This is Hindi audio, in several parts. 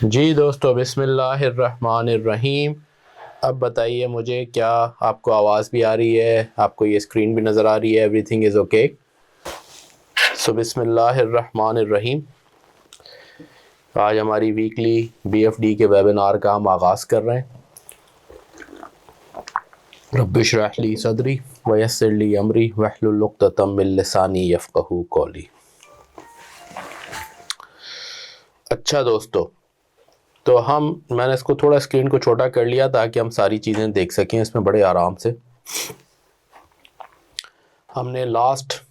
जी दोस्तों, बिस्मिल्लाहिर्रहमानिर्रहीम। अब बताइए मुझे, क्या आपको आवाज़ भी आ रही है, आपको ये स्क्रीन भी नज़र आ रही है, एवरीथिंग इज़ ओके? सो बिस्मिल्लाहिर्रहमानिर्रहीम। आज हमारी वीकली BFD के वेबिनार का हम आगाज़ कर रहे हैं। रब्बि इश्रह ली सदरी व यस्सिर ली अमरी वहलुल उक़दतम मिन लिसानी यफ़क़हू क़ौली। अच्छा दोस्तों, तो मैंने इसको थोड़ा स्क्रीन को छोटा कर लिया ताकि हम सारी चीज़ें देख सकें इसमें बड़े आराम से। हमने लास्ट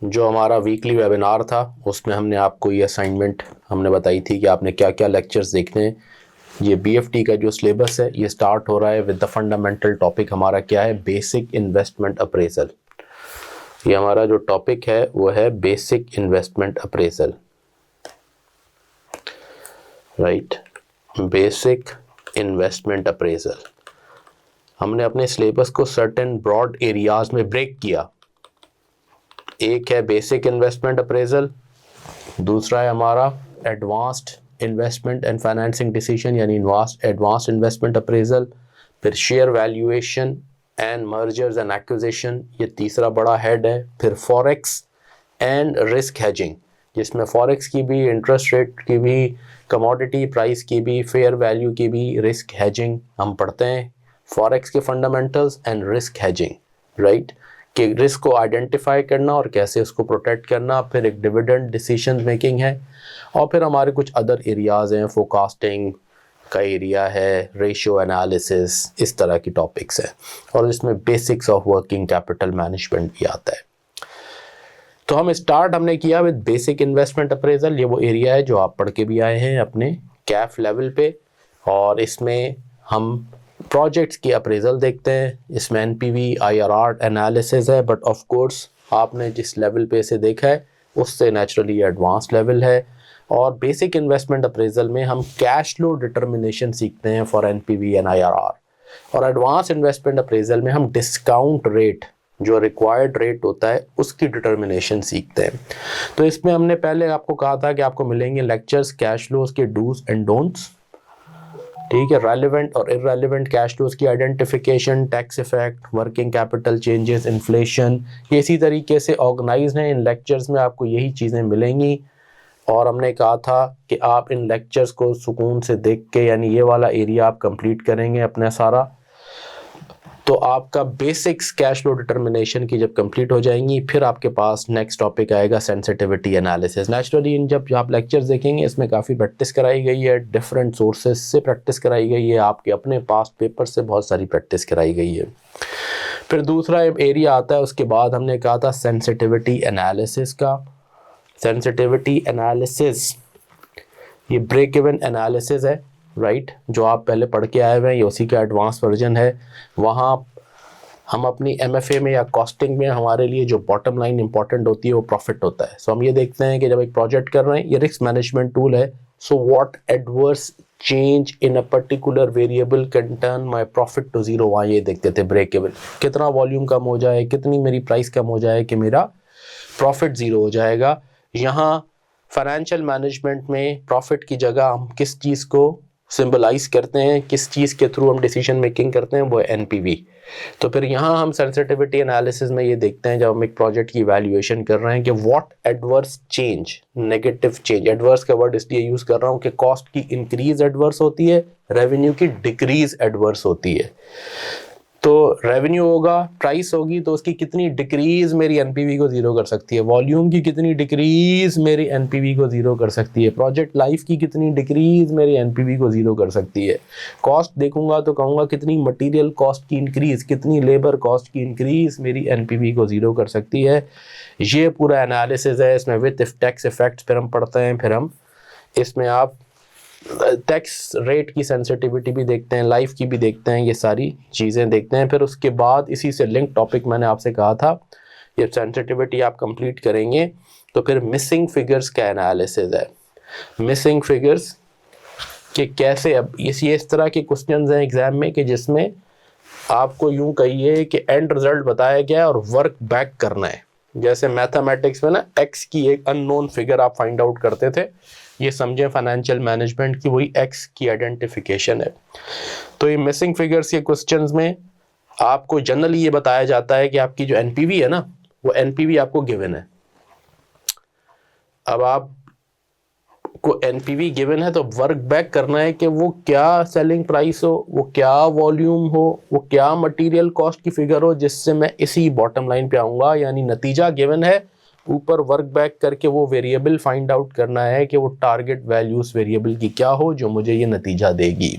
जो हमारा वीकली वेबिनार था उसमें हमने आपको ये असाइनमेंट हमने बताई थी कि आपने क्या क्या लेक्चर्स देखने हैं। ये BFD का जो सिलेबस है ये स्टार्ट हो रहा है विद द फंडामेंटल टॉपिक। हमारा क्या है? Basic investment appraisal. ये हमारा जो टॉपिक है वो है basic investment appraisal, right. Basic investment appraisal. हमने अपने सिलेबस को सर्टेन ब्रॉड एरियाज में ब्रेक किया। एक है बेसिक इन्वेस्टमेंट अप्रेजल, दूसरा है हमारा advanced investment and financing decision यानी एडवांस्ड इन्वेस्टमेंट अप्रेजल, फिर share valuation and mergers and acquisition, ये तीसरा बड़ा हेड है। फिर फॉरेक्स एंड रिस्क हेजिंग, जिसमें फॉरेक्स की भी, इंटरेस्ट रेट की भी, कमोडिटी प्राइस की भी, फेयर वैल्यू की भी, रिस्क हेजिंग हम पढ़ते हैं। फॉरेक्स के fundamentals and risk hedging, right, कि रिस्क को आइडेंटिफाई करना और कैसे उसको प्रोटेक्ट करना। फिर एक डिविडेंड डिसीजन मेकिंग है, और फिर हमारे कुछ अदर एरियाज़ हैं, फोरकास्टिंग का एरिया है, रेशियो एनालिसिस, इस तरह की टॉपिक्स हैं। और इसमें basics of working capital management भी आता है। तो हमने किया विद बेसिक इन्वेस्टमेंट अप्रेजल। ये वो एरिया है जो आप पढ़ के भी आए हैं अपने कैफ लेवल पे, और इसमें हम प्रोजेक्ट्स की अप्रेजल देखते हैं। इसमें NPV IRR एनालिसिस है, बट ऑफ कोर्स आपने जिस लेवल पे इसे देखा है उससे नेचुरली एडवांस लेवल है। और बेसिक इन्वेस्टमेंट अप्रेजल में हम कैश फ्लो डिटर्मिनेशन सीखते हैं फॉर NPV एंड IRR, और एडवांस इन्वेस्टमेंट अप्रेजल में हम डिस्काउंट रेट, जो रिक्वायर्ड रेट होता है, उसकी डिटर्मिनेशन सीखते हैं। तो इसमें हमने पहले आपको कहा था कि आपको मिलेंगे लेक्चर्स कैश फ्लोज के डूज एंड डोंट्स, ठीक है, रेलेवेंट और इररेलेवेंट कैश फ्लोज की identification, tax effect, working capital changes, inflation, ये इसी तरीके से ऑर्गेनाइज हैं। इन लेक्चर्स में आपको यही चीज़ें मिलेंगी। और हमने कहा था कि आप इन लेक्चर्स को सुकून से देख के, यानी ये वाला एरिया आप कंप्लीट करेंगे अपना सारा, तो आपका बेसिक्स कैश फ्लो डिटर्मिनेशन की जब कंप्लीट हो जाएंगी, फिर आपके पास नेक्स्ट टॉपिक आएगा सेंसिटिविटी एनालिसिस। नेचुरली इन जब आप लेक्चर्स देखेंगे इसमें काफ़ी प्रैक्टिस कराई गई है, डिफरेंट सोर्सेज से प्रैक्टिस कराई गई है, आपके अपने पास पेपर से बहुत सारी प्रैक्टिस कराई गई है। फिर दूसरा एरिया आता है, उसके बाद हमने कहा था सेंसिटिविटी एनालिसिस का। सेंसिटिविटी एनालिसिस ये ब्रेक इवन एनालिसिस है, राइट, जो आप पहले पढ़ के आए हुए हैं, ये उसी का एडवांस वर्जन है। वहाँ हम अपनी MFA में या कॉस्टिंग में हमारे लिए जो बॉटम लाइन इंपॉर्टेंट होती है वो प्रॉफिट होता है। सो हम ये देखते हैं कि जब एक प्रोजेक्ट कर रहे हैं, ये रिस्क मैनेजमेंट टूल है। So what adverse change in a particular variable can turn my profit to zero. वहाँ ये देखते थे ब्रेक इवन, कितना वॉल्यूम कम हो जाए, कितनी मेरी प्राइस कम हो जाए कि मेरा प्रॉफिट ज़ीरो हो जाएगा। यहाँ फाइनेंशियल मैनेजमेंट में प्रॉफिट की जगह हम किस चीज़ को सिंबलाइज करते हैं, किस चीज़ के थ्रू हम डिसीजन मेकिंग करते हैं, वो है NPV। तो फिर यहाँ हम सेंसिटिविटी एनालिसिस में ये देखते हैं, जब हम एक प्रोजेक्ट की वैल्यूएशन कर रहे हैं, कि what adverse change, negative change, adverse का वर्ड इसलिए यूज़ कर रहा हूँ कि कॉस्ट की इंक्रीज एडवर्स होती है, रेवेन्यू की डिक्रीज एडवर्स होती है। तो रेवेन्यू होगा, प्राइस होगी, तो उसकी कितनी डिक्रीज मेरी NPV को ज़ीरो कर सकती है, वॉल्यूम की कितनी डिक्रीज मेरी NPV को ज़ीरो कर सकती है, प्रोजेक्ट लाइफ की कितनी डिक्रीज मेरी NPV को ज़ीरो कर सकती है। कॉस्ट देखूंगा तो कहूँगा कितनी मटेरियल कॉस्ट की इंक्रीज़, कितनी लेबर कॉस्ट की इंक्रीज़ मेरी NPV को ज़ीरो कर सकती है। ये पूरा एनालिसिस है। इसमें विद टैक्स इफेक्ट्स फिर हम पढ़ते हैं, फिर हम इसमें आप टैक्स रेट की सेंसिटिविटी भी देखते हैं, लाइफ की भी देखते हैं, ये सारी चीज़ें देखते हैं। फिर उसके बाद इसी से लिंक टॉपिक मैंने आपसे कहा था, ये सेंसिटिविटी आप कंप्लीट करेंगे तो फिर मिसिंग फिगर्स का एनालिसिस है। मिसिंग फिगर्स कि कैसे, अब इस तरह के क्वेश्चंस हैं एग्जाम में कि जिसमें आपको यूं कहिए कि एंड रिजल्ट बताया गया और वर्क बैक करना है। जैसे मैथमेटिक्स में ना x की एक अननोन फिगर आप फाइंड आउट करते थे, ये समझें फाइनेंशियल मैनेजमेंट की वही x की आइडेंटिफिकेशन है। तो ये मिसिंग फिगर्स के क्वेश्चंस में आपको जनरली ये बताया जाता है कि आपकी जो एनपीवी है ना, वो एनपीवी आपको गिवन है। अब आप को एनपीवी गिवन है तो वर्क बैक करना है कि वो क्या सेलिंग प्राइस हो, वो क्या वॉल्यूम हो, वो क्या मटेरियल कॉस्ट की फिगर हो, जिससे मैं इसी बॉटम लाइन पे आऊँगा। यानी नतीजा गिवन है, ऊपर वर्क बैक करके वो वेरिएबल फाइंड आउट करना है कि वो टारगेट वैल्यूज वेरिएबल की क्या हो जो मुझे ये नतीजा देगी।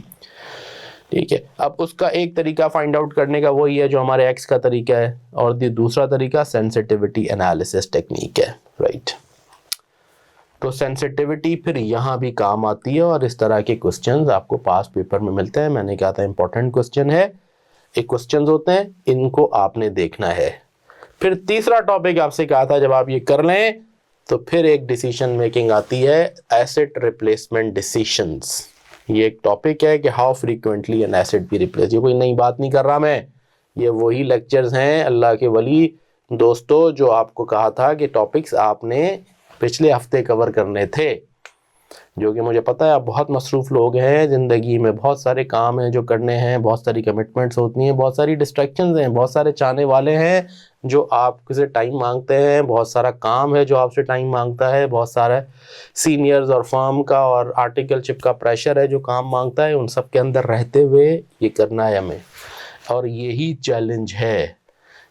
ठीक है, अब उसका एक तरीका फाइंड आउट करने का वही है जो हमारे एक्स का तरीका है, और दूसरा तरीका सेंसिटिविटी एनालिसिस टेक्निक है, राइट। तो सेंसिटिविटी फिर यहाँ भी काम आती है और इस तरह के क्वेश्चंस आपको पास पेपर में मिलते हैं। मैंने कहा था इंपॉर्टेंट क्वेश्चन है, एक क्वेश्चंस होते हैं, इनको आपने देखना है। फिर तीसरा टॉपिक आपसे कहा था जब आप ये कर लें तो फिर एक डिसीजन मेकिंग आती है, एसेट रिप्लेसमेंट डिसीजंस। ये एक टॉपिक है कि how frequently an asset be replace. ये कोई नई बात नहीं कर रहा मैं, ये वही लेक्चर्स हैं अल्लाह के वली दोस्तों जो आपको कहा था कि टॉपिक्स आपने पिछले हफ्ते कवर करने थे, जो कि मुझे पता है आप बहुत मसरूफ़ लोग हैं, ज़िंदगी में बहुत सारे काम हैं जो करने हैं, बहुत सारी कमिटमेंट्स होती हैं, बहुत सारी डिस्ट्रैक्शंस हैं, बहुत सारे चाहने वाले हैं जो आपसे टाइम मांगते हैं, बहुत सारा काम है जो आपसे टाइम मांगता है, बहुत सारा सीनियर्स और फर्म का और आर्टिकलशिप का प्रेशर है जो काम मांगता है। उन सब के अंदर रहते हुए ये करना है हमें, और यही चैलेंज है,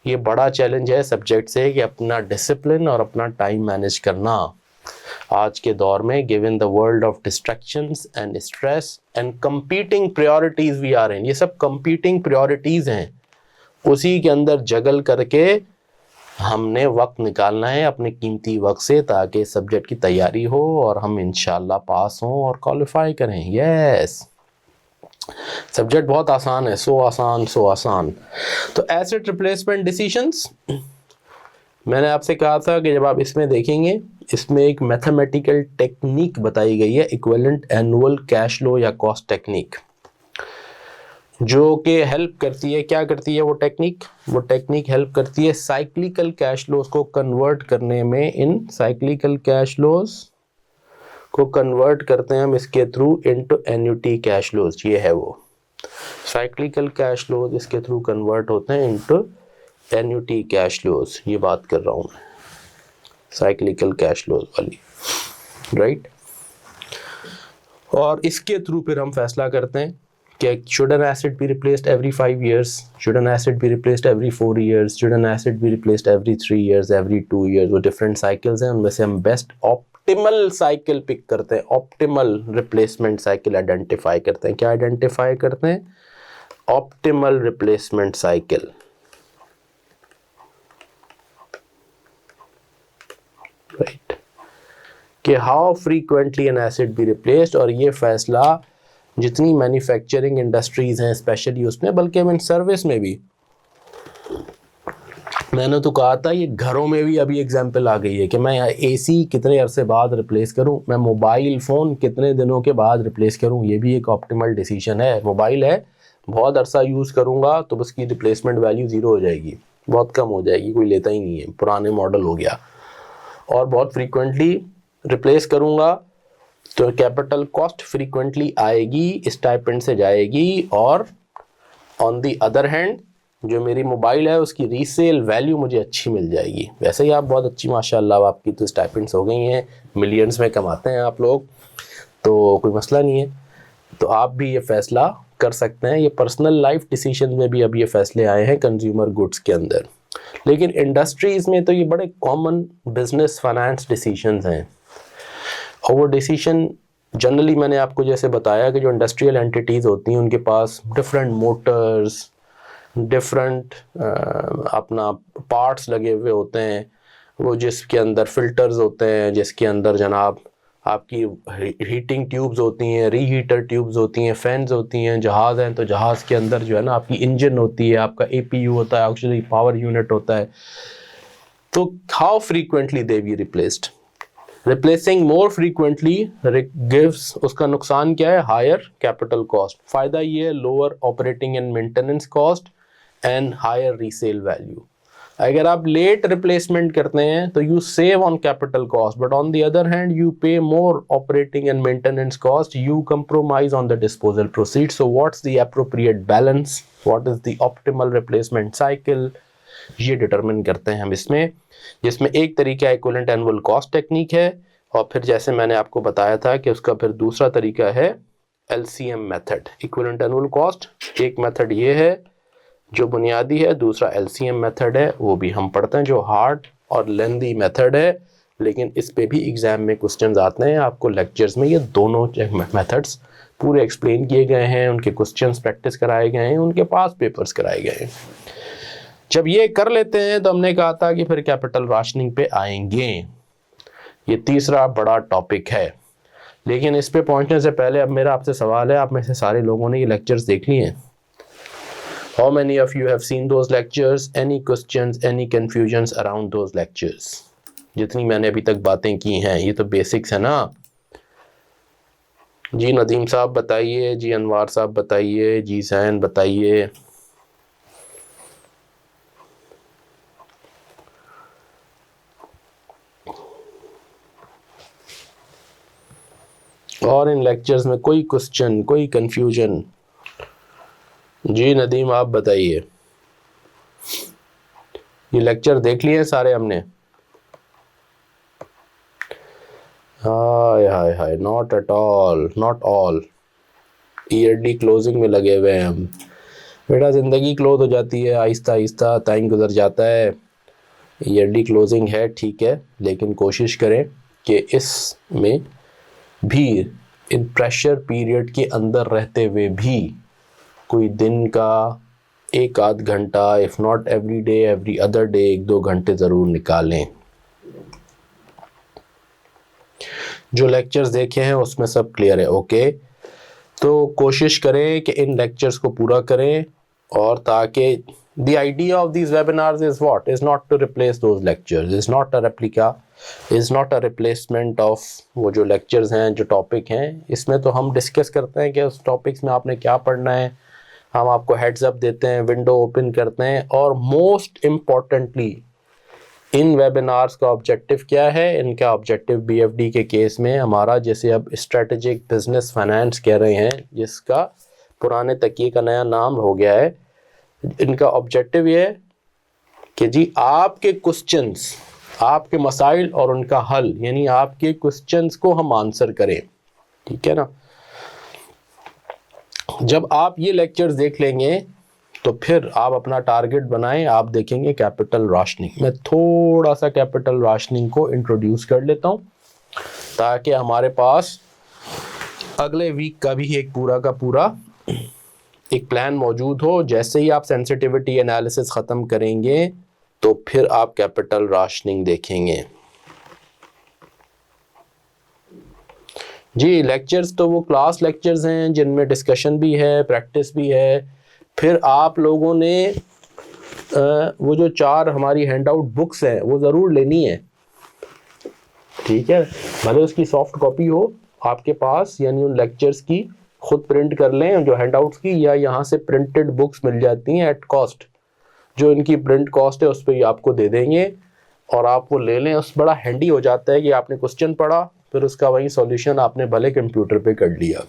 ये बड़ा चैलेंज है सब्जेक्ट से कि अपना डिसिप्लिन और अपना टाइम मैनेज करना आज के दौर में, given the world of distractions and stress and competing priorities we are in. ये सब कंपीटिंग प्रायोरिटीज हैं, उसी के अंदर जगल करके हमने वक्त निकालना है अपने कीमती वक्त से, ताकि सब्जेक्ट की तैयारी हो और हम इंशाल्लाह पास हों और क्वालिफाई करें। यस, सब्जेक्ट बहुत आसान है, सो आसान। तो एसेट रिप्लेसमेंट डिसीजंस, मैंने आपसे कहा था कि जब आप इसमें देखेंगे, इसमें एक मैथमेटिकल टेक्निक बताई गई है, इक्विवेलेंट एनुअल कैश फ्लो या कॉस्ट टेक्निक, जो कि हेल्प करती है। क्या करती है वो टेक्निक हेल्प करती है साइक्लिकल कैश फ्लोज को कन्वर्ट करने में। इन साइक्लिकल कैश फ्लोज को कन्वर्ट करते हैं हम इसके through into annuity cash flows. ये है वो साइक्लिकल कैश फ्लोज, इसके थ्रू कन्वर्ट होते हैं इनटू एन्युटी कैश फ्लोज। ये बात कर रहा हूँ मैं साइक्लिकल कैश फ्लोज वाली, राइट। और इसके थ्रू फिर हम फैसला करते हैं कि should an asset be replaced every 5 years, should an asset be replaced every 4 years, should an asset be replaced every 3 years, every 2 years। वो डिफरेंट साइकिल्स हैं, उनमें से हम बेस्ट ऑप्टिमल साइकिल पिक करते हैं, ऑप्टिमल रिप्लेसमेंट साइकिल आइडेंटिफाई करते हैं। क्या आइडेंटिफाई करते हैं? ऑप्टिमल रिप्लेसमेंट साइकिल, राइट, कि how frequently an asset be replaced. और ये फैसला जितनी मैन्युफैक्चरिंग इंडस्ट्रीज हैं स्पेशली उसमें, बल्कि इन सर्विस में भी, मैंने तो कहा था ये घरों में भी अभी एग्जांपल आ गई है कि मैं एसी कितने अरसे बाद रिप्लेस करूं, मैं मोबाइल फ़ोन कितने दिनों के बाद रिप्लेस करूं। ये भी एक ऑप्टिमल डिसीजन है। मोबाइल है, बहुत अरसा यूज़ करूंगा तो उसकी रिप्लेसमेंट वैल्यू ज़ीरो हो जाएगी, बहुत कम हो जाएगी, कोई लेता ही नहीं है, पुराने मॉडल हो गया। और बहुत फ्रीक्वेंटली रिप्लेस करूंगा तो कैपिटल कॉस्ट फ्रीक्वेंटली आएगी, स्टाइपेंड से जाएगी, और ऑन दी अदर हैंड जो मेरी मोबाइल है उसकी रीसेल वैल्यू मुझे अच्छी मिल जाएगी। वैसे ही आप बहुत अच्छी माशाल्लाह आपकी तो स्टाइपेंड्स हो गई हैं, मिलियंस में कमाते हैं आप लोग, तो कोई मसला नहीं है। तो आप भी ये फैसला कर सकते हैं। ये पर्सनल लाइफ डिसीजन में भी अब ये फैसले आए हैं कंज्यूमर गुड्स के अंदर, लेकिन इंडस्ट्रीज़ में तो ये बड़े कॉमन बिजनेस फाइनेंस डिसीजंस हैं। और वो डिसीजन जनरली मैंने आपको जैसे बताया कि जो इंडस्ट्रियल एंटिटीज़ होती हैं उनके पास डिफरेंट मोटर्स, डिफरेंट अपना पार्ट्स लगे हुए होते हैं, वो जिसके अंदर फिल्टर्स होते हैं, जिसके अंदर जनाब आपकी हीटिंग ट्यूब्स होती हैं, रीहीटर ट्यूब्स होती हैं, फैंस होती हैं, जहाज़ हैं तो जहाज़ के अंदर जो है ना आपकी इंजन होती है, आपका एपीयू होता है, एक्चुअली पावर यूनिट होता है। तो how frequently they be replaced, replacing more frequently gives, उसका नुकसान क्या है? Higher capital cost. फ़ायदा ये है lower operating and maintenance cost and higher resale value. अगर आप लेट रिप्लेसमेंट करते हैं तो you save on capital cost, but on the other hand you pay more operating and maintenance cost, you compromise on the disposal proceed. So what's the appropriate balance, what is the optimal replacement cycle, ये डिटरमिन करते हैं हम इसमें, जिसमें एक तरीका इक्विवेलेंट एनुअल कॉस्ट टेक्निक है, और फिर जैसे मैंने आपको बताया था कि उसका फिर दूसरा तरीका है LCM method, equivalent annual cost. एक मेथड ये है जो बुनियादी है, दूसरा LCM मेथड है, वो भी हम पढ़ते हैं, जो हार्ड और लेंथी मेथड है, लेकिन इस पे भी एग्जाम में क्वेश्चंस आते हैं. आपको लेक्चर्स में ये दोनों मेथड्स पूरे एक्सप्लेन किए गए हैं, उनके क्वेश्चंस प्रैक्टिस कराए गए हैं, उनके पास पेपर्स कराए गए हैं. जब ये कर लेते हैं तो हमने कहा था कि फिर कैपिटल राशनिंग पे आएंगे. ये तीसरा बड़ा टॉपिक है. लेकिन इस पे पहुंचने से पहले अब मेरा आपसे सवाल है, आप में से सारे लोगों ने ये लेक्चर्स देख लिए हैं? How many of you have seen those lectures? Any questions, any confusions around those lectures? जितनी मैंने अभी तक बातें की हैं, ये तो बेसिक्स है ना. जी नदीम साहब बताइए, जी अनवार साहब बताइए, जी सैन बताइए. और इन लेक्चर्स में कोई क्वेश्चन, कोई कंफ्यूजन? जी नदीम आप बताइए. ये लेक्चर देख लिए सारे हमने? हाय हाय हाय, not at all, not all. Early closing में लगे हुए हैं हम. बेटा ज़िंदगी क्लोज हो जाती है आहिस्ता आहिस्ता, टाइम गुजर जाता है. ईयरली क्लोजिंग है ठीक है, लेकिन कोशिश करें कि इसमें भी इन प्रेशर पीरियड के अंदर रहते हुए भी कोई दिन का एक आध घंटा, if not every day every other day, 1-2 घंटे ज़रूर निकालें. जो लेक्चर्स देखे हैं उसमें सब क्लियर है? ओके. तो कोशिश करें कि इन लेक्चर्स को पूरा करें, और ताकि the idea of these webinars is what? Is not to replace those lectures, is not a replica, is not a replacement of वो जो lectures हैं, जो topic हैं. इसमें तो हम डिस्कस करते हैं कि उस टॉपिक्स में आपने क्या पढ़ना है, हम आपको हेड्स अप देते हैं, विंडो ओपन करते हैं, और मोस्ट इम्पॉर्टेंटली इन वेबिनार्स का ऑब्जेक्टिव क्या है? इनका ऑब्जेक्टिव BFD के केस में हमारा, जैसे अब स्ट्रेटेजिक बिजनेस फाइनेंस कह रहे हैं, जिसका पुराने तकिए का नया नाम हो गया है, इनका ऑब्जेक्टिव ये है कि जी आपके क्वेश्चंस, आपके मसाइल और उनका हल, यानी आपके क्वेश्चंस को हम आंसर करें. ठीक है ना? जब आप ये लेक्चर्स देख लेंगे तो फिर आप अपना टारगेट बनाएं. आप देखेंगे कैपिटल राशनिंग. मैं थोड़ा सा कैपिटल राशनिंग को इंट्रोड्यूस कर लेता हूं, ताकि हमारे पास अगले वीक का भी एक पूरा का पूरा एक प्लान मौजूद हो. जैसे ही आप सेंसिटिविटी एनालिसिस ख़त्म करेंगे तो फिर आप कैपिटल राशनिंग देखेंगे. जी लेक्चर्स तो वो क्लास लेक्चर्स हैं जिनमें डिस्कशन भी है, प्रैक्टिस भी है. फिर आप लोगों ने वो जो 4 हमारी हैंडआउट बुक्स हैं वो ज़रूर लेनी है. ठीक है, भले उसकी सॉफ्ट कॉपी हो आपके पास, यानी उन लेक्चर्स की खुद प्रिंट कर लें जो हैंडआउट्स की, या यहाँ से प्रिंटेड बुक्स मिल जाती हैं एट कॉस्ट. जो इनकी प्रिंट कॉस्ट है उस पर ही आपको दे देंगे, और आप वो ले लें. उस बड़ा हैंडी हो जाता है कि आपने क्वेश्चन पढ़ा, फिर उसका वही सॉल्यूशन आपने भले कंप्यूटर पे कर लिया.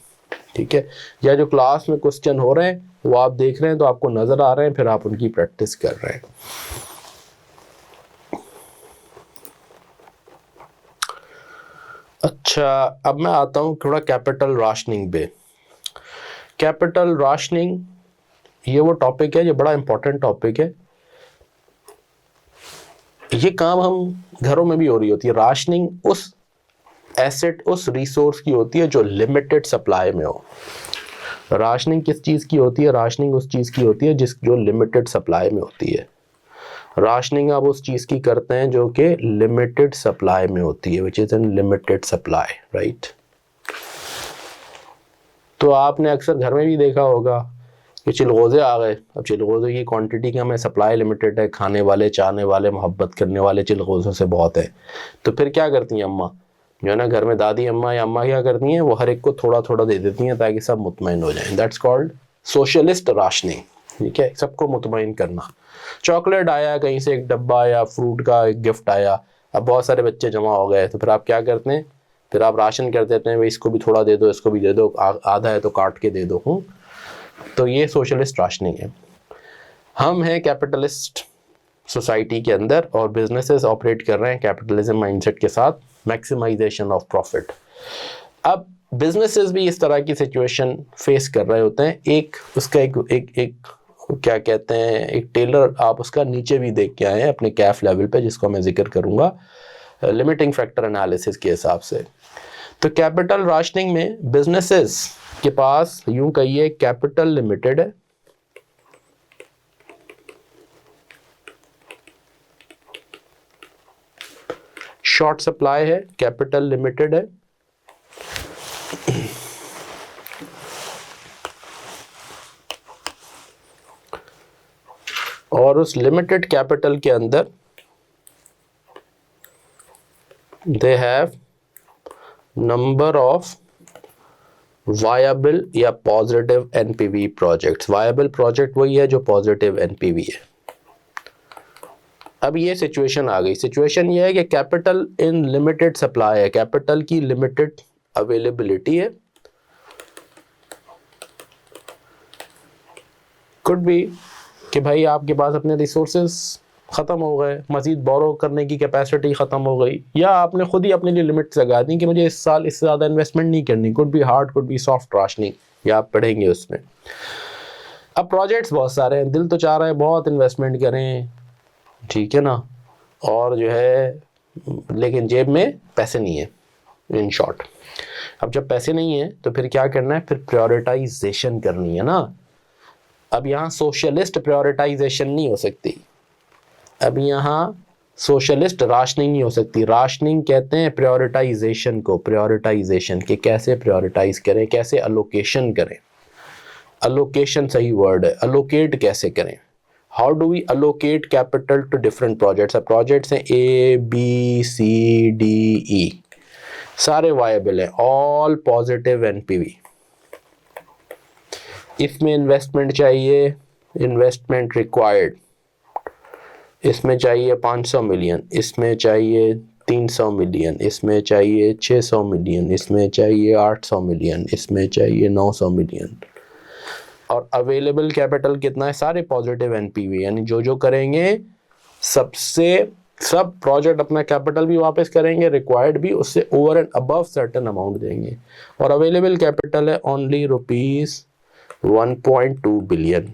ठीक है, या जो क्लास में क्वेश्चन हो रहे हैं वो आप देख रहे हैं तो आपको नज़र आ रहे हैं, फिर आप उनकी प्रैक्टिस कर रहे हैं. अच्छा, अब मैं आता हूँ थोड़ा कैपिटल राशनिंग पे. कैपिटल राशनिंग ये वो टॉपिक है जो बड़ा इंपॉर्टेंट टॉपिक है. ये काम हम घरों में भी हो रही होती है. राशनिंग उस एसेट, उस रिसोर्स की होती है जो लिमिटेड सप्लाई में हो. राशनिंग किस चीज़ की होती है? राशनिंग उस चीज़ की होती है जो लिमिटेड सप्लाई में होती है. राशनिंग आप उस चीज़ की करते हैं जो कि लिमिटेड सप्लाई में होती है, which is in limited supply, right. तो आपने अक्सर घर में भी देखा होगा कि चिलगोज़े आ गए. अब चिलगोज़े की क्वांटिटी का, हमें सप्लाई लिमिटेड है, खाने वाले, चाहने वाले, मोहब्बत करने वाले चिलगोज़ों से बहुत है. तो फिर क्या करती हैं अम्मा, जो है ना घर में, दादी अम्मा या अम्मा क्या करती हैं, वो हर एक को थोड़ा थोड़ा दे देती हैं ताकि सब मुतमईन हो जाएं. That's called socialist rationing. ठीक है, सबको मुतमईन करना. चॉकलेट आया कहीं से, एक डब्बा या फ्रूट का एक गिफ्ट आया, अब बहुत सारे बच्चे जमा हो गए, तो फिर आप क्या करते हैं, फिर आप राशन कर देते हैं, भाई इसको भी थोड़ा दे दो, इसको भी दे दो, आधा है तो काट के दे दो। तो ये सोशलिस्ट राशनिंग है। हम हैं कैपिटलिस्ट सोसाइटी के अंदर और बिजनेसेस ऑपरेट कर रहे हैं कैपिटलिज्म माइंडसेट के साथ, मैक्सिमाइजेशन ऑफ प्रॉफिट। अब बिजनेसेस भी इस तरह की सिचुएशन फेस कर रहे होते हैं। एक उसका एक क्या कहते हैं, एक टेलर आप उसका नीचे भी देख के आए हैं अपने कैफ लेवल पे, जिसको मैं जिक्र करूंगा लिमिटिंग फैक्टर एनालिसिस के हिसाब से। तो कैपिटल राशनिंग में बिजनेसेस के पास यूं कहिए कैपिटल लिमिटेड है, शॉर्ट सप्लाई है, कैपिटल लिमिटेड है, और उस लिमिटेड कैपिटल के अंदर they have number of viable या positive NPV projects. Viable project वही है जो पॉजिटिव एनपीवी है। अब ये सिचुएशन आ गई। सिचुएशन ये है कि कैपिटल इन लिमिटेड सप्लाई है, कैपिटल की लिमिटेड अवेलेबिलिटी है। कुड बी कि भाई आपके पास अपने रिसोर्सेज ख़त्म हो गए, मज़ीद बोरो करने की कैपेसिटी ख़त्म हो गई, या आपने खुद ही अपने लिए लिमिट लगा दी कि मुझे इस साल इससे ज़्यादा इन्वेस्टमेंट नहीं करनी। Could be hard, could be soft rationing, या आप पढ़ेंगे उसमें। अब प्रोजेक्ट्स बहुत सारे हैं, दिल तो चाह रहा है बहुत इन्वेस्टमेंट करें, ठीक है ना, और जो है लेकिन जेब में पैसे नहीं है, इन शॉर्ट। अब जब पैसे नहीं है तो फिर क्या करना है, फिर प्रायोरिटाइजेशन करनी है ना। अब यहाँ सोशलिस्ट प्रायोरिटाइजेशन नहीं हो सकती, अब यहाँ सोशलिस्ट राशनिंग नहीं हो सकती। राशनिंग कहते हैं प्रायोरिटाइजेशन को, प्रायोरिटाइजेशन के कैसे प्रायोरिटाइज करें, कैसे अलोकेशन करें। अलोकेशन सही वर्ड है, अलोकेट कैसे करें। How do we allocate capital to different projects. अब प्रोजेक्ट्स हैं A B C D E, सारे वायबल हैं, ऑल पॉजिटिव एनपीवी। इसमें इन्वेस्टमेंट चाहिए, इन्वेस्टमेंट रिक्वायर्ड, इसमें चाहिए 500 मिलियन, इसमें चाहिए 300 मिलियन, इसमें चाहिए 600 मिलियन, इसमें चाहिए 800 मिलियन, इसमें चाहिए 900 मिलियन। और अवेलेबल कैपिटल कितना है, सारे पॉजिटिव एनपीवी, यानी जो जो करेंगे सब प्रोजेक्ट अपना कैपिटल भी वापस करेंगे, रिक्वायर्ड भी उससे over and above certain amount देंगे। और अवेलेबल कैपिटल है ओनली ₹1.2 बिलियन।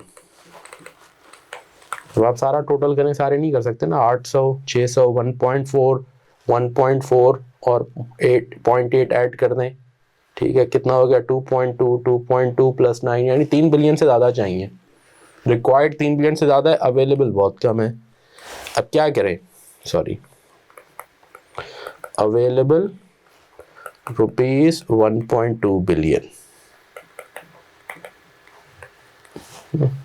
तो आप सारा टोटल करें, सारे नहीं कर सकते ना, 800, 600, 1.4 और 8.8 ऐड कर दें, ठीक है, कितना हो गया 2.2 प्लस 9, यानी 3 बिलियन से ज़्यादा चाहिए। रिक्वायर्ड 3 बिलियन से ज़्यादा है, अवेलेबल बहुत कम है। अब क्या करें, सॉरी, अवेलेबल ₹1.2 बिलियन।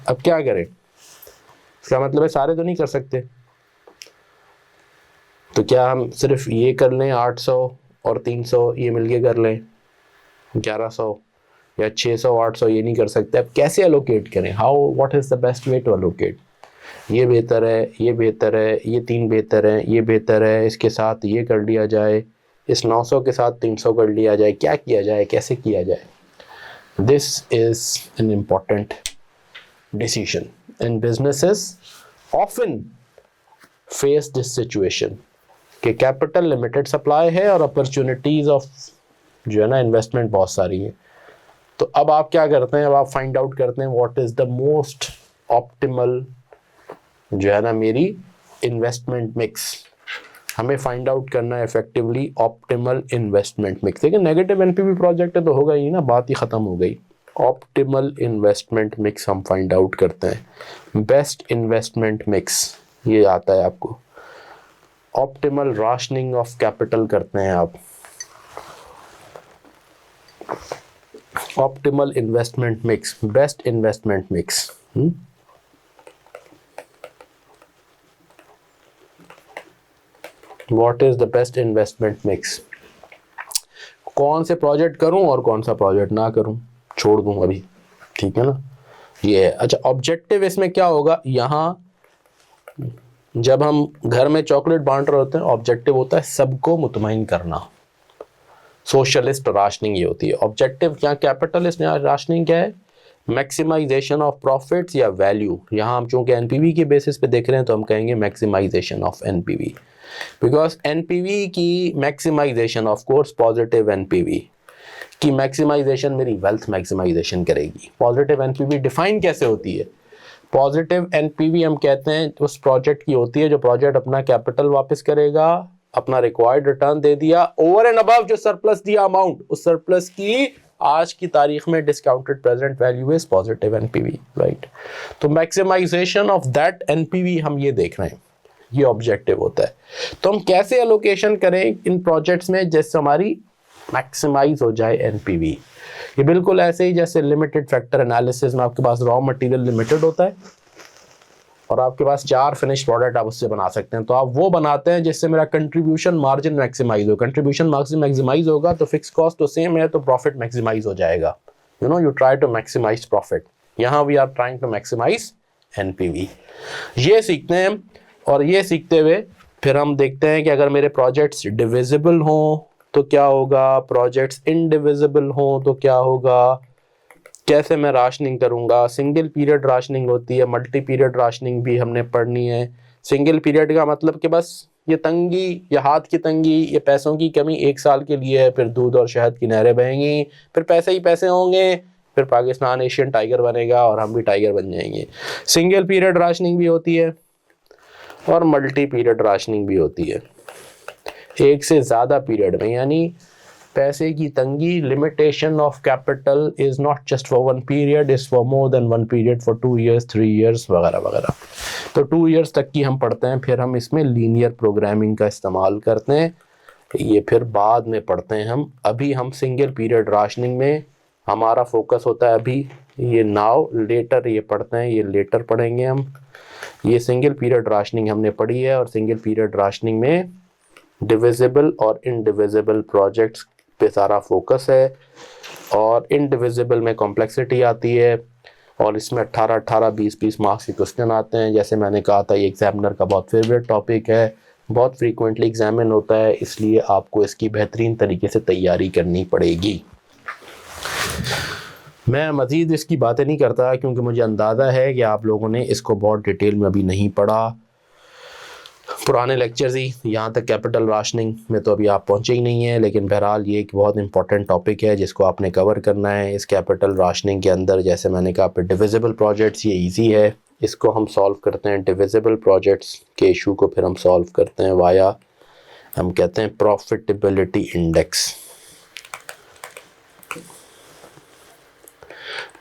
अब क्या करें, इसका मतलब है सारे तो नहीं कर सकते, तो क्या हम सिर्फ ये कर लें, 800 और 300 ये मिलके कर लें 1100, या 600 800 ये नहीं कर सकते। अब कैसे अलोकेट करें, how, what is the best way to allocate. ये बेहतर है, ये बेहतर है, ये 3 बेहतर है, ये बेहतर है, इसके साथ ये कर लिया जाए, इस 900 के साथ 300 कर लिया जाए, क्या किया जाए, कैसे किया जाए। This is an important decision and businesses often face this situation कि कैपिटल लिमिटेड सप्लाई है और अपॉर्चुनिटीज़ ऑफ जो है ना इन्वेस्टमेंट बहुत सारी है। तो अब आप क्या करते हैं, अब आप फाइंड आउट करते हैं what is the most optimal जो है ना मेरी इन्वेस्टमेंट मिक्स। हमें फाइंड आउट करना है इफेक्टिवली ऑप्टिमल इन्वेस्टमेंट मिक्स। लेकिन नेगेटिव एनपीवी प्रोजेक्ट है तो होगा ही ना, बात ही ख़त्म हो गई। ऑप्टिमल इन्वेस्टमेंट मिक्स हम फाइंड आउट करते हैं। बेस्ट इन्वेस्टमेंट मिक्स ये आता है आपको। ऑप्टिमल राशनिंग ऑफ कैपिटल करते हैं आप। Optimal investment mix, best investment mix. What is the best investment mix. कौन से प्रोजेक्ट करूं और कौन सा प्रोजेक्ट ना करूं, छोड़ दूं अभी, ठीक है ना, ये है। अच्छा, ऑब्जेक्टिव इसमें क्या होगा, यहाँ जब हम घर में चॉकलेट बांट रहे होते हैं, ऑब्जेक्टिव होता है सबको मुतमईन करना। सोशलिस्ट राशनिंग ये होती है ऑब्जेक्टिव। क्या कैपिटलिस्ट राशनिंग क्या है? मैक्सिमाइजेशन ऑफ प्रॉफिट्स या वैल्यू। यहाँ हम चूंकि एनपीवी के बेसिस पे देख रहे हैं तो हम कहेंगे maximisation of NPV, because NPV की maximisation, of course positive NPV की मैक्सिमाइजेशन मेरी वेल्थ मैक्सिमाइजेशन करेगी। पॉजिटिव एनपीवी डिफाइन कैसे होती है? पॉजिटिव एनपीवी हम कहते हैं उस प्रोजेक्ट की होती है जो प्रोजेक्ट अपना कैपिटल वापस करेगा, अपना रिक्वायर्ड रिटर्न दे दिया, ओवर एंड अबव जो सरप्लस दिया अमाउंट, उस सरप्लस की आज की तारीख में discounted present value is positive NPV, right. तो मैक्सिमाइजेशन ऑफ दैट एनपीवी हम ये देख रहे हैं, ये ऑब्जेक्टिव होता है। तो हम कैसे एलोकेशन करें इन प्रोजेक्ट्स में जिससे हमारी मैक्सिमाइज हो जाए एनपीवी। ये बिल्कुल ऐसे ही जैसे लिमिटेड फैक्टर एनालिसिस में आपके पास रॉ मटेरियल लिमिटेड होता है और आपके पास 4 फिनिश प्रोडक्ट आप उससे बना सकते हैं, तो आप वो बनाते हैं जिससे मेरा कंट्रीब्यूशन मार्जिन मैक्सिमाइज हो। कंट्रीब्यूशन मार्जिन मैक्सिमाइज होगा तो फिक्स कॉस्ट तो सेम है, तो प्रॉफिट मैक्सिमाइज हो जाएगा। You try to maximise profit, यहाँ we are trying to maximise NPV. ये सीखते हैं और ये सीखते हुए फिर हम देखते हैं कि अगर मेरे प्रोजेक्ट्स डिविजिबल हों तो क्या होगा, प्रोजेक्ट्स इनडिविजिबल हों तो क्या होगा, कैसे मैं राशनिंग करूंगा। सिंगल पीरियड राशनिंग होती है, मल्टी पीरियड राशनिंग भी हमने पढ़नी है। सिंगल पीरियड का मतलब कि बस ये तंगी, ये हाथ की तंगी, ये पैसों की कमी 1 साल के लिए है, फिर दूध और शहद की नहरें बहेंगी, फिर पैसे ही पैसे होंगे, फिर पाकिस्तान एशियन टाइगर बनेगा और हम भी टाइगर बन जाएंगे। सिंगल पीरियड राशनिंग भी होती है और मल्टी पीरियड राशनिंग भी होती है, एक से ज़्यादा पीरियड में। यानी पैसे की तंगी, limitation of capital is not just for 1 period, is for more than 1 period, for 2 years 3 years वगैरह वगैरह। तो 2 years तक की हम पढ़ते हैं, फिर हम इसमें लीनियर प्रोग्रामिंग का इस्तेमाल करते हैं, ये फिर बाद में पढ़ते हैं हम। अभी हम सिंगल पीरियड राशनिंग में हमारा फोकस होता है, अभी ये नाउ लेटर ये पढ़ते हैं, ये लेटर पढ़ेंगे हम। ये सिंगल पीरियड राशनिंग हमने पढ़ी है और सिंगल पीरियड राशनिंग में डिविजिबल और इनडिविजिबल प्रोजेक्ट्स पे सारा फोकस है, और इनडिविजिबल में कॉम्प्लेक्सिटी आती है और इसमें 18 20 मार्क्स के क्वेश्चन आते हैं। जैसे मैंने कहा था ये एग्जामिनर का बहुत फेवरेट टॉपिक है, बहुत फ्रीक्वेंटली एग्जामिन होता है, इसलिए आपको इसकी बेहतरीन तरीके से तैयारी करनी पड़ेगी। मैं मज़ीद इसकी बातें नहीं करता क्योंकि मुझे अंदाज़ा है कि आप लोगों ने इसको बहुत डिटेल में अभी नहीं पढ़ा, पुराने लेक्चर्स ही, यहाँ तक कैपिटल राशनिंग में तो अभी आप पहुँचे ही नहीं हैं, लेकिन बहरहाल ये एक बहुत इंपॉर्टेंट टॉपिक है जिसको आपने कवर करना है। इस कैपिटल राशनिंग के अंदर जैसे मैंने कहा पे डिविजिबल प्रोजेक्ट्स ये इजी है, इसको हम सॉल्व करते हैं। डिविजिबल प्रोजेक्ट्स के इशू को फिर हम सॉल्व करते हैं वाया, हम कहते हैं प्रॉफिटेबिलिटी इंडेक्स,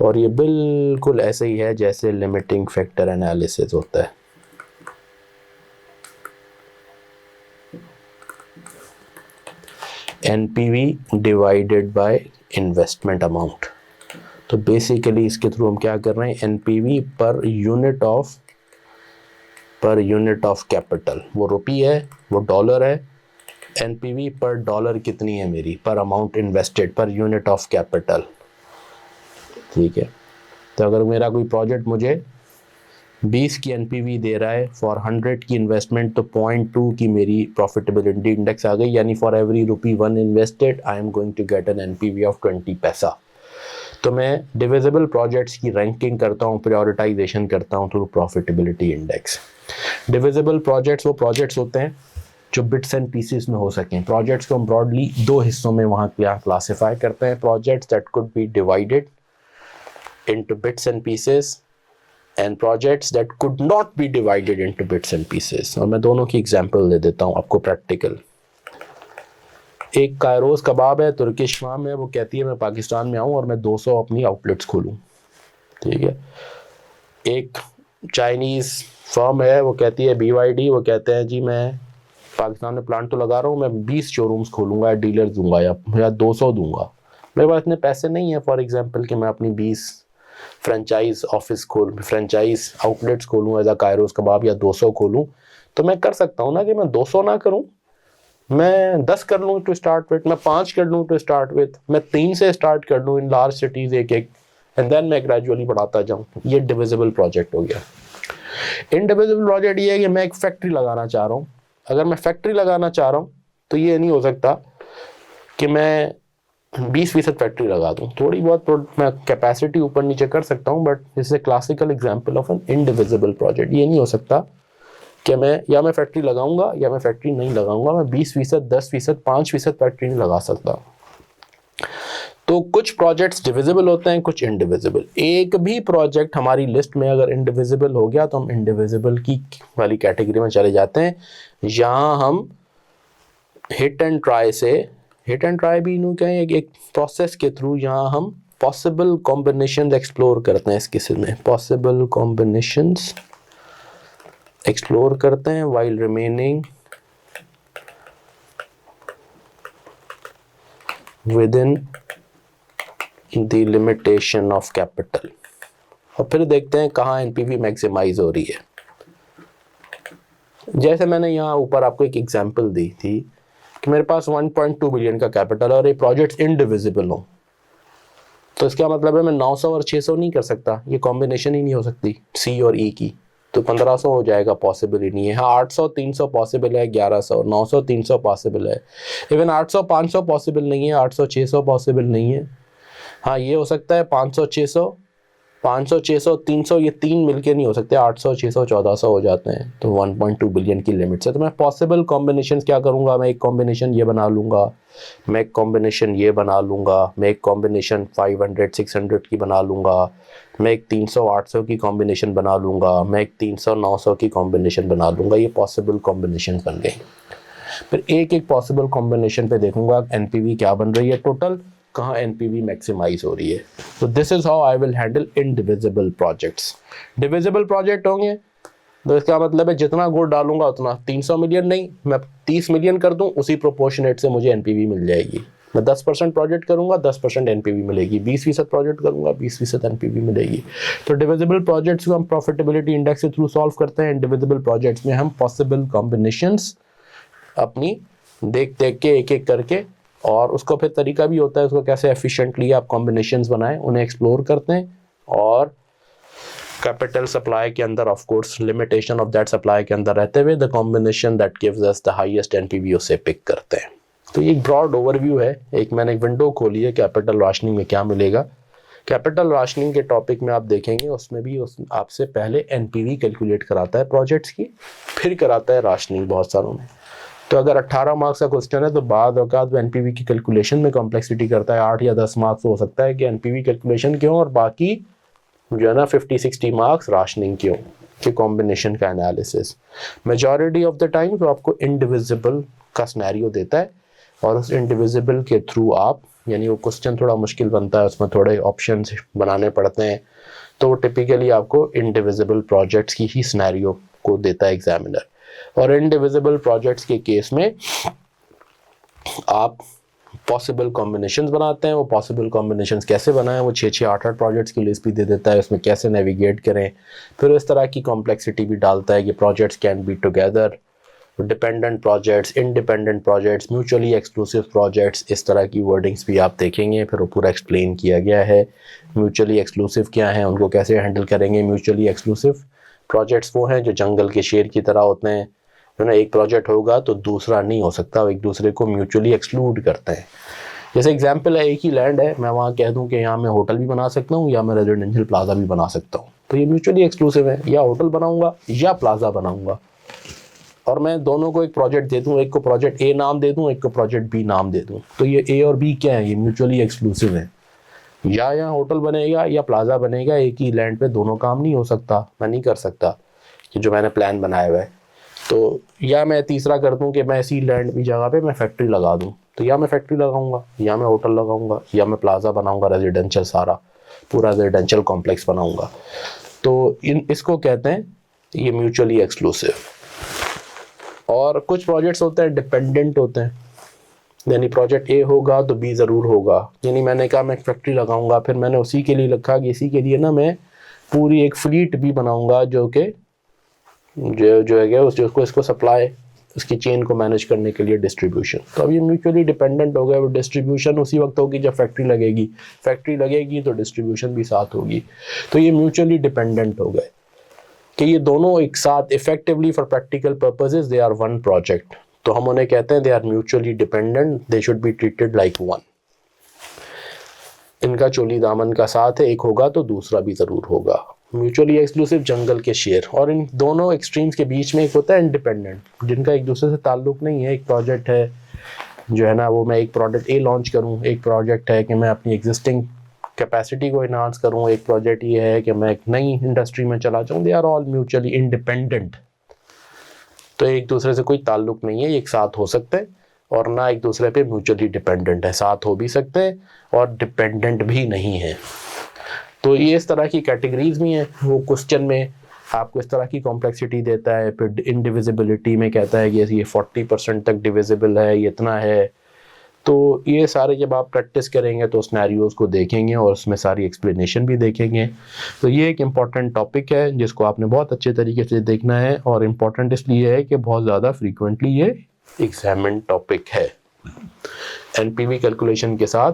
और ये बिल्कुल ऐसे ही है जैसे लिमिटिंग फैक्टर एनालिसिस होता है। NPV divided by investment amount. तो बेसिकली इसके थ्रू हम क्या कर रहे हैं, NPV per unit of capital, वो रुपी है, वो डॉलर है, एनपीवी पर डॉलर कितनी है मेरी, पर amount invested, per unit of capital, ठीक है। तो अगर मेरा कोई प्रोजेक्ट मुझे 20 की एनपीवी दे रहा है फॉर 100 की इन्वेस्टमेंट, तो 0.2 की मेरी प्रॉफिटेबिलिटी इंडेक्स आ गई, यानी for every ₹1 invested I am going to get an NPV of 20 पैसा। तो मैं डिविजिबल प्रोजेक्ट्स की रैंकिंग करता हूँ, प्रायोरिटाइजेशन करता हूँ through profitability index. Divisible projects वो प्रोजेक्ट्स होते हैं जो बिट्स एंड पीसेस में हो सकें। प्रोजेक्ट्स को हम ब्रॉडली 2 हिस्सों में वहाँ क्लासीफाई करते हैं, projects that could be divided into bits and pieces and projects that could not be divided into bits and pieces। और मैं दोनों की एग्जांपल दे देता हूँ आपको प्रैक्टिकल। एक कायरोस कबाब है, तुर्किश फार्म है, वो कहती है मैं पाकिस्तान में आऊँ और मैं 200 अपनी आउटलेट्स खोलूँ, ठीक है। एक चाइनीज़ फर्म है, वो कहती है BYD, वो कहते हैं जी मैं पाकिस्तान में प्लांट तो लगा रहा हूँ, मैं 20 शोरूम्स खोलूँगा, डीलर दूंगा या 200 दूंगा। मेरे पास इतने पैसे नहीं है फॉर एग्जांपल कि मैं अपनी 20 फ्रेंचाइज आउटलेट्स खोलूँ एज अ कायरोस कबाब, या 200 खोलूँ। तो मैं कर सकता हूँ ना कि मैं 200 ना करूँ, मैं 10 कर लूँ टू स्टार्ट विथ, मैं 5 कर लूँ टू स्टार्ट विथ, मैं 3 से स्टार्ट कर लूँ इन लार्ज सिटीज़ एक एंड देन मैं ग्रेजुअली बढ़ाता जाऊँ। ये डिविजिबल प्रोजेक्ट हो गया। इंडिविजुअल प्रोजेक्ट ये है कि मैं एक फैक्ट्री लगाना चाह रहा हूँ। अगर मैं फैक्ट्री लगाना चाह रहा हूँ तो ये नहीं हो सकता कि मैं 20% फैक्ट्री लगा दूँ। थोड़ी बहुत मैं कैपेसिटी ऊपर नीचे कर सकता हूँ, but this is a classical example of an indivisible project. ये नहीं हो सकता कि मैं फैक्ट्री लगाऊंगा या मैं फैक्ट्री नहीं लगाऊंगा। मैं 20%, 10%, 5% फैक्ट्री नहीं लगा सकता। तो कुछ प्रोजेक्ट्स डिविजिबल होते हैं, कुछ इंडिविजिबल। एक भी प्रोजेक्ट हमारी लिस्ट में अगर इंडिविजिबल हो गया तो हम इंडिविजिबल की वाली कैटेगरी में चले जाते हैं। यहाँ हम हिट एंड ट्राई भी यूँ कहें एक प्रोसेस के थ्रू यहाँ हम पॉसिबल कॉम्बिनेशंस एक्सप्लोर करते हैं। इस किस्म में पॉसिबल कॉम्बिनेशंस एक्सप्लोर करते हैं while remaining with in the limitation of capital. और फिर देखते हैं कहाँ एनपीवी मैक्सिमाइज हो रही है। जैसे मैंने यहाँ ऊपर आपको एक एग्जांपल दी थी कि मेरे पास 1.2 बिलियन का कैपिटल और ये प्रोजेक्ट्स इंडिविजिबल हो, तो इसका मतलब है मैं 900 और 600 नहीं कर सकता। ये कॉम्बिनेशन ही नहीं हो सकती सी और ई की, तो 1500 हो जाएगा, पॉसिबल ही नहीं है। हाँ 800 300 पॉसिबल है, 1100 900 300 पॉसिबल है, इवन 800 500 पॉसिबल नहीं है, 800 600 पॉसिबल नहीं है। हाँ ये हो सकता है 500 600 300, ये तीन मिलके नहीं हो सकते। 800 600 1400 हो जाते हैं, तो 1.2 बिलियन की लिमिट से। तो मैं पॉसिबल कॉम्बिनेशंस क्या करूँगा, मैं एक कॉम्बिनेशन ये बना लूँगा, मैं एक कॉम्बिनेशन ये बना लूँगा, मैं एक कॉम्बिनेशन 500 600 की बना लूँगा, मैं एक 300 800 की कॉम्बिनेशन बना लूँगा, मैं एक 300 900 की कॉम्बिनेशन बना लूँगा। ये पॉसिबल कॉम्बिनेशन बन गई। फिर एक एक पॉसिबल कॉम्बिनेशन पे देखूँगा एनपीवी क्या बन रही है, टोटल कहाँ एनपीवी मैक्सिमाइज हो रही है। तो this is how I will handle indivisible projects. Divisible project होंगे तो इसका मतलब है जितना गुड़ डालूंगा उतना, 300 मिलियन नहीं, मैं 30 मिलियन कर दूं, उसी प्रोपोर्शनेट से मुझे एनपीवी मिल जाएगी। मैं 10% प्रोजेक्ट करूंगा 10% एनपीवी मिलेगी, 20% प्रोजेक्ट करूंगा 20% एनपीवी मिलेगी। तो डिविजिबल प्रोजेक्ट्स को हम प्रॉफिटेबिलिटी इंडेक्स के थ्रू सॉल्व करते हैं। इंडिविजिबल प्रोजेक्ट्स में हम पॉसिबल कॉम्बिनेशंस अपनी देख के एक एक करके, और उसको फिर तरीका भी होता है उसको कैसे एफिशिएंटली आप कॉम्बिनेशंस बनाएं, उन्हें एक्सप्लोर करते हैं। और कैपिटल सप्लाई के अंदर of course limitation of that supply के अंदर रहते हुए the combination that gives us the highest NPV उसे पिक करते हैं। तो ये एक ब्रॉड ओवरव्यू है। एक मैंने एक विंडो खोली है कैपिटल राशनिंग में क्या मिलेगा। कैपिटल राशनिंग के टॉपिक में आप देखेंगे उसमें भी आपसे पहले एनपीवी कैलकुलेट कराता है प्रोजेक्ट्स की, फिर कराता है राशनिंग बहुत सारों में। तो अगर 18 मार्क्स का क्वेश्चन है तो बाद औकात एनपीवी की कैलकुलेशन में कॉम्प्लेक्सिटी करता है। 8 या 10 मार्क्स हो सकता है कि एनपीवी कैलकुलेशन क्यों, और बाकी जो है ना 50-60 मार्क्स राशनिंग क्यों, कि कॉम्बिनेशन का analysis. Majority of the time तो आपको इंडिविजिबल का सिनेरियो देता है, और उस इंडिविजिबल के थ्रू आप, यानी वो क्वेश्चन थोड़ा मुश्किल बनता है, उसमें थोड़े ऑप्शंस बनाने पड़ते हैं, तो वो टिपिकली आपको इंडिविजिबल प्रोजेक्ट्स की ही सिनेरियो को देता है एग्जामिनर। और इंडिविजिबल प्रोजेक्ट्स के केस में आप पॉसिबल कॉम्बिनेशंस बनाते हैं। वो पॉसिबल कॉम्बिनेशंस कैसे बनाएं, वो 6-6 8-8 प्रोजेक्ट्स की लिस्ट भी दे देता है, उसमें कैसे नेविगेट करें। फिर इस तरह की कॉम्प्लेक्सिटी भी डालता है कि projects can be together, dependent projects, independent projects, mutually exclusive projects, इस तरह की वर्डिंग्स भी आप देखेंगे। फिर वो पूरा एक्सप्लेन किया गया है। म्यूचुअली एक्सक्लूसिव क्या है, उनको कैसे हैंडल करेंगे। म्यूचुअली एक्सक्लूसिव प्रोजेक्ट्स वो हैं जो जंगल के शेर की तरह होते हैं, जो ना एक प्रोजेक्ट होगा तो दूसरा नहीं हो सकता, वो एक दूसरे को म्यूचुअली एक्सक्लूड करते हैं। जैसे एग्जांपल है, एक ही लैंड है, मैं वहाँ कह दूँ कि यहाँ मैं होटल भी बना सकता हूँ या मैं रेजिडेंशियल प्लाजा भी बना सकता हूँ, तो ये म्यूचुअली एक्सक्लूसिव है। या होटल बनाऊंगा या प्लाजा बनाऊंगा, और मैं दोनों को एक प्रोजेक्ट दे दूँ, एक को प्रोजेक्ट ए नाम दे दूँ, एक को प्रोजेक्ट बी नाम दे दूँ, तो ये ए और बी क्या है, ये म्यूचुअली एक्सक्लूसिव है। या यहाँ होटल बनेगा या प्लाजा बनेगा, एक ही लैंड पे दोनों काम नहीं हो सकता, मैं नहीं कर सकता कि जो मैंने प्लान बनाया हुआ है। तो या मैं तीसरा कर दूं कि मैं इसी लैंड की जगह पे मैं फैक्ट्री लगा दूं, तो या मैं फैक्ट्री लगाऊंगा या मैं होटल लगाऊंगा या मैं प्लाजा बनाऊंगा, रेजिडेंशियल सारा पूरा रेजिडेंशियल कॉम्प्लेक्स बनाऊंगा। तो इसको कहते हैं ये म्यूचुअली एक्सक्लूसिव। और कुछ प्रोजेक्ट्स होते हैं डिपेंडेंट होते हैं, यानी प्रोजेक्ट ए होगा तो बी ज़रूर होगा। यानी मैंने कहा मैं फैक्ट्री लगाऊंगा, फिर मैंने उसी के लिए लिखा कि इसी के लिए ना मैं पूरी एक फ्लीट भी बनाऊंगा जो कि जो है क्या उसको इसको सप्लाई, उसकी चेन को मैनेज करने के लिए डिस्ट्रीब्यूशन। तो अब ये म्यूचुअली डिपेंडेंट हो गया। वो डिस्ट्रीब्यूशन उसी वक्त होगी जब फैक्ट्री लगेगी तो डिस्ट्रीब्यूशन भी साथ होगी। तो ये म्यूचुअली डिपेंडेंट हो गए कि ये दोनों एक साथ effectively for practical purposes they are one project, तो हम उन्हें कहते हैं they are mutually dependent, they should be treated like one. इनका चोली दामन का साथ है, एक होगा तो दूसरा भी ज़रूर होगा। म्यूचुअली एक्सक्लूसिव जंगल के शेर, और इन दोनों एक्सट्रीम्स के बीच में एक होता है इंडिपेंडेंट, जिनका एक दूसरे से ताल्लुक़ नहीं है। एक प्रोजेक्ट है जो है ना, वो मैं एक प्रोडक्ट ए लॉन्च करूँ, एक प्रोजेक्ट है कि मैं अपनी एग्जिस्टिंग कैपेसिटी को इन्हांस करूँ, एक प्रोजेक्ट ये है कि मैं एक नई इंडस्ट्री में चला जाऊँ। They are all mutually independent, तो एक दूसरे से कोई ताल्लुक़ नहीं है। एक साथ हो सकते हैं और ना एक दूसरे पे म्यूचुअली डिपेंडेंट है, साथ हो भी सकते हैं और डिपेंडेंट भी नहीं है। तो ये इस तरह की कैटेगरीज भी हैं। वो क्वेश्चन में आपको इस तरह की कॉम्प्लेक्सिटी देता है, फिर इनडिविजिबिलिटी में कहता है कि ये 40% तक डिविजिबल है, ये इतना है। तो ये सारे जब आप प्रैक्टिस करेंगे तो सिनेरियोज़ को देखेंगे और उसमें सारी एक्सप्लेनेशन भी देखेंगे। तो ये एक इम्पॉर्टेंट टॉपिक है जिसको आपने बहुत अच्छे तरीके से देखना है, और इम्पॉर्टेंट इसलिए है कि बहुत ज़्यादा फ्रीक्वेंटली ये एग्जामिन टॉपिक है। एनपीवी कैलकुलेशन के साथ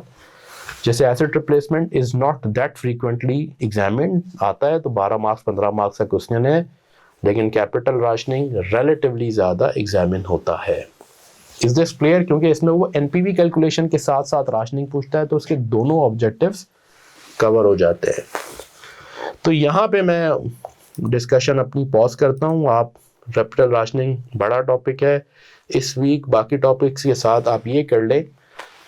जैसे asset replacement is not that frequently examine, आता है तो 12 मार्क्स 15 मार्क्स का क्वेश्चन है, लेकिन कैपिटल राशनिंग रिलेटिवली ज़्यादा एग्जामिन होता है। Is this clear? क्योंकि इसमें वो एनपीवी कैलकुलेशन के साथ साथ राशनिंग पूछता है, तो उसके दोनों ऑब्जेक्टिव्स कवर हो जाते हैं। तो यहाँ पे मैं डिस्कशन अपनी पॉज करता हूँ। आप कैपिटल राशनिंग बड़ा टॉपिक है, इस वीक बाकी टॉपिक्स के साथ आप ये कर लें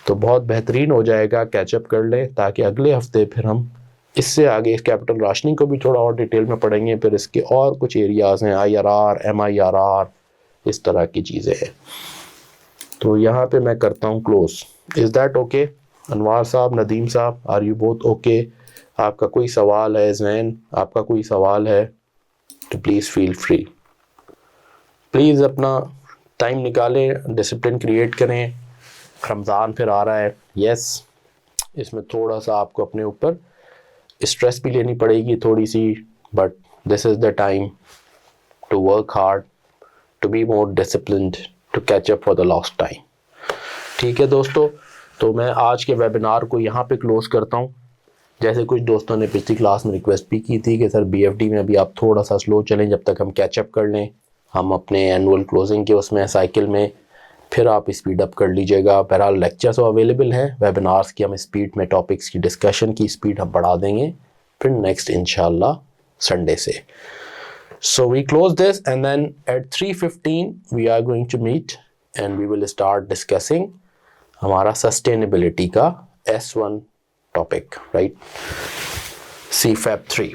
तो बहुत बेहतरीन हो जाएगा, कैचअप कर लें, ताकि अगले हफ्ते फिर हम इससे आगे इस कैपिटल राशनिंग को भी थोड़ा और डिटेल में पढ़ेंगे। फिर इसके और कुछ एरियाज़ हैं, IRR, MIRR, इस तरह की चीज़ें हैं। तो यहाँ पे मैं करता हूँ close. Is that okay? Anwar साहब, नदीम साहब, आर यू बोथ ओके? आपका कोई सवाल है? जैन, आपका कोई सवाल है तो प्लीज़ फील फ्री। प्लीज़ अपना टाइम निकालें, डिसिप्लिन क्रिएट करें। रमज़ान फिर आ रहा है, यस, इसमें थोड़ा सा आपको अपने ऊपर स्ट्रेस भी लेनी पड़ेगी थोड़ी सी, but this is the time to work hard, to be more disciplined, to catch up for the lost time. ठीक है दोस्तों, तो मैं आज के वेबिनार को यहाँ पे क्लोज करता हूँ। जैसे कुछ दोस्तों ने पिछली क्लास में रिक्वेस्ट भी की थी कि सर BFD में अभी आप थोड़ा सा स्लो चलें जब तक हम कैचअप कर लें, हम अपने एनुअल क्लोजिंग के उसमें साइकिल में, फिर आप स्पीड अप कर लीजिएगा। बहरहाल लेक्चर्स अवेलेबल हैं, वेबिनार्स की हम स्पीड में, टॉपिक्स की डिस्कशन की स्पीड हम बढ़ा देंगे फिर नेक्स्ट इंशाल्लाह संडे से। So we close this, and then at 3:15 we are going to meet and we will start discussing हमारा sustainability का S1 topic, right? CFAP 3.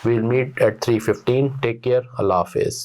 We'll meet at 3:15. Take care. Allah Hafiz.